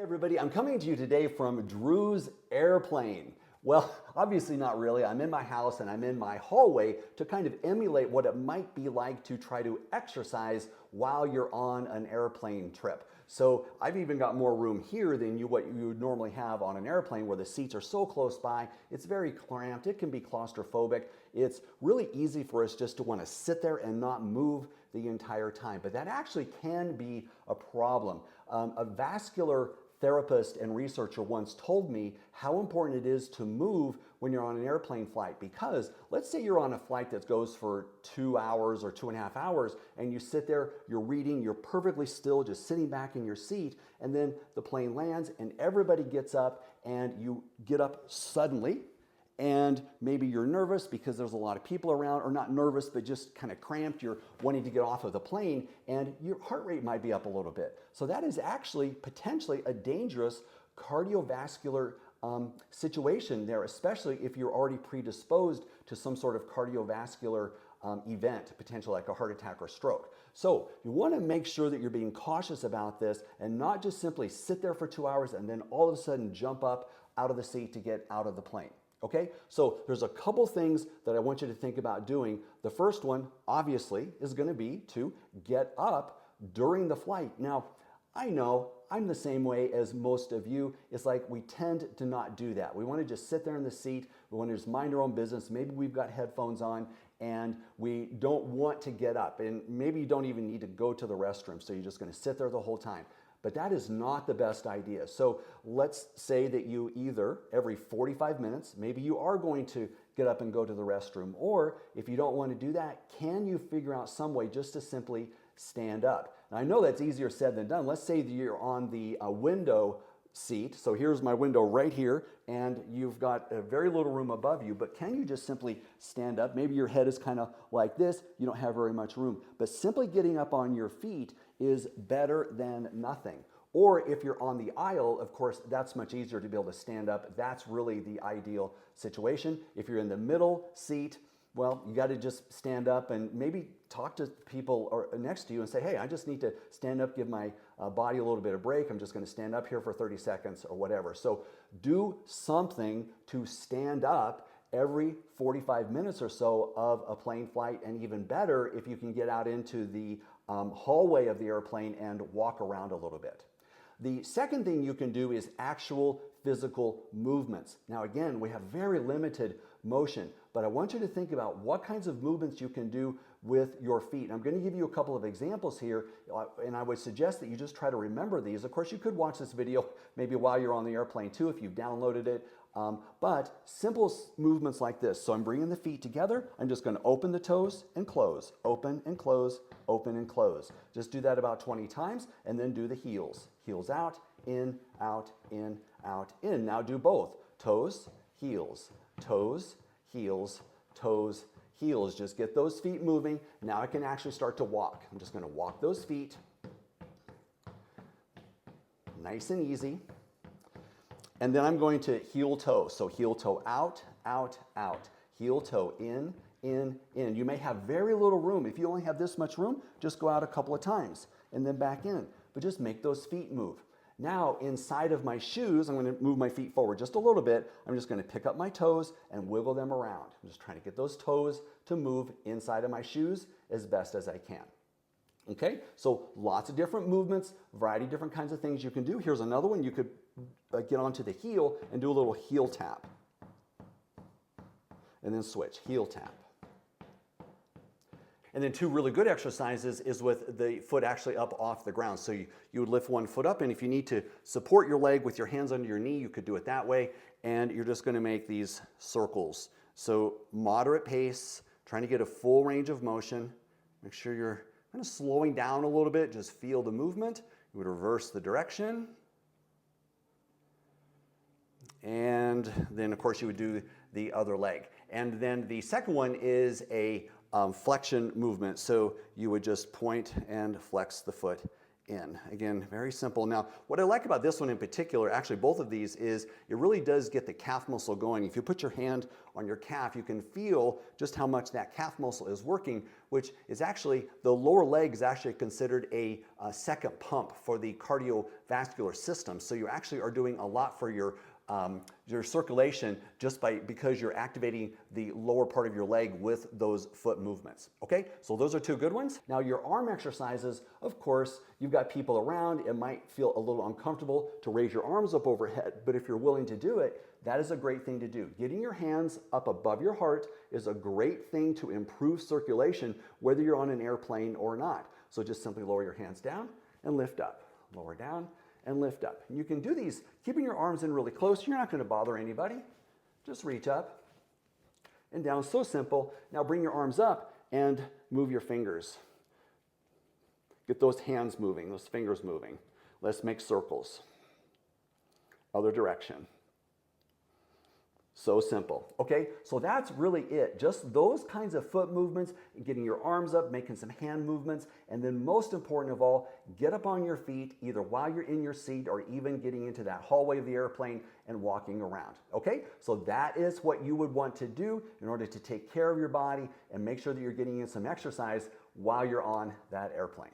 Everybody, I'm coming to you today from Drew's airplane. Well, obviously not really. I'm in my house and I'm in my hallway to kind of emulate what it might be like to try to exercise while you're on an airplane trip. So I've even got more room here than what you would normally have on an airplane where the seats are so close by. It's very cramped. It can be claustrophobic. It's really easy for us just to want to sit there and not move the entire time. But that actually can be a problem. A vascular therapist and researcher once told me how important it is to move when you're on an airplane flight, because let's say you're on a flight that goes for 2 hours or 2.5 hours and you sit there, you're reading, you're perfectly still, just sitting back in your seat, and then the plane lands and everybody gets up and you get up suddenly. And maybe you're nervous because there's a lot of people around, or not nervous, but just kind of cramped. You're wanting to get off of the plane and your heart rate might be up a little bit. So that is actually potentially a dangerous cardiovascular situation there, especially if you're already predisposed to some sort of cardiovascular event, potentially like a heart attack or stroke. So you want to make sure that you're being cautious about this and not just simply sit there for 2 hours and then all of a sudden jump up out of the seat to get out of the plane. Okay, so there's a couple things that I want you to think about doing. The first one, obviously, is going to be to get up during the flight. Now, I know I'm the same way as most of you. It's like we tend to not do that. We want to just sit there in the seat. We want to just mind our own business. Maybe we've got headphones on and we don't want to get up. And maybe you don't even need to go to the restroom. So you're just going to sit there the whole time. But that is not the best idea. So let's say that you either every 45 minutes, maybe you are going to get up and go to the restroom, or if you don't want to do that, can you figure out some way just to simply stand up? Now, I know that's easier said than done. Let's say that you're on the window seat. So here's my window right here, and you've got a very little room above you, but can you just simply stand up? Maybe your head is kind of like this. You don't have very much room, but simply getting up on your feet is better than nothing. Or if you're on the aisle, of course, that's much easier to be able to stand up. That's really the ideal situation. If you're in the middle seat, well, you got to just stand up and maybe talk to people next to you and say, hey, I just need to stand up, give my body a little bit of break. I'm just going to stand up here for 30 seconds or whatever. So do something to stand up every 45 minutes or so of a plane flight, and even better if you can get out into the hallway of the airplane and walk around a little bit. The second thing you can do is actual physical movements. Now again, we have very limited motion, but I want you to think about what kinds of movements you can do with your feet. I'm going to give you a couple of examples here, and I would suggest that you just try to remember these. Of course, you could watch this video maybe while you're on the airplane too if you've downloaded it, but simple movements like this. So I'm bringing the feet together. I'm just going to open the toes and close, open and close, open and close. Just do that about 20 times, and then do the heels. Heels out, in, out, in, out, in. Now do both. Toes, heels, toes, heels, toes, heels. Just get those feet moving. Now I can actually start to walk. I'm just going to walk those feet. Nice and easy. And then I'm going to heel toe. So heel toe out, out, out. Heel toe in, in, in. You may have very little room. If you only have this much room, just go out a couple of times and then back in. But just make those feet move. Now, inside of my shoes, I'm going to move my feet forward just a little bit. I'm just going to pick up my toes and wiggle them around. I'm just trying to get those toes to move inside of my shoes as best as I can. Okay, so lots of different movements, variety of different kinds of things you can do. Here's another one. You could get onto the heel and do a little heel tap. And then switch, heel tap. And then two really good exercises is with the foot actually up off the ground. So you would lift one foot up, and if you need to support your leg with your hands under your knee, you could do it that way. And you're just going to make these circles. So moderate pace, trying to get a full range of motion. Make sure you're kind of slowing down a little bit. Just feel the movement. You would reverse the direction. And then, of course, you would do the other leg. And then the second one is a flexion movement. So you would just point and flex the foot in. Again, very simple. Now, what I like about this one in particular, actually both of these, is it really does get the calf muscle going. If you put your hand on your calf, you can feel just how much that calf muscle is working, which is actually, the lower leg is actually considered a second pump for the cardiovascular system. So you actually are doing a lot for your circulation just because you're activating the lower part of your leg with those foot movements. Okay, so those are two good ones. Now your arm exercises, of course, you've got people around, it might feel a little uncomfortable to raise your arms up overhead, but if you're willing to do it, that is a great thing to do. Getting your hands up above your heart is a great thing to improve circulation, whether you're on an airplane or not. So just simply lower your hands down and lift up. Lower down and lift up. And you can do these keeping your arms in really close. You're not going to bother anybody. Just reach up and down. So simple. Now bring your arms up and move your fingers. Get those hands moving, those fingers moving. Let's make circles. Other direction. So simple. Okay, so that's really it. Just those kinds of foot movements, getting your arms up, making some hand movements, and then most important of all, get up on your feet either while you're in your seat or even getting into that hallway of the airplane and walking around. Okay, so that is what you would want to do in order to take care of your body and make sure that you're getting in some exercise while you're on that airplane.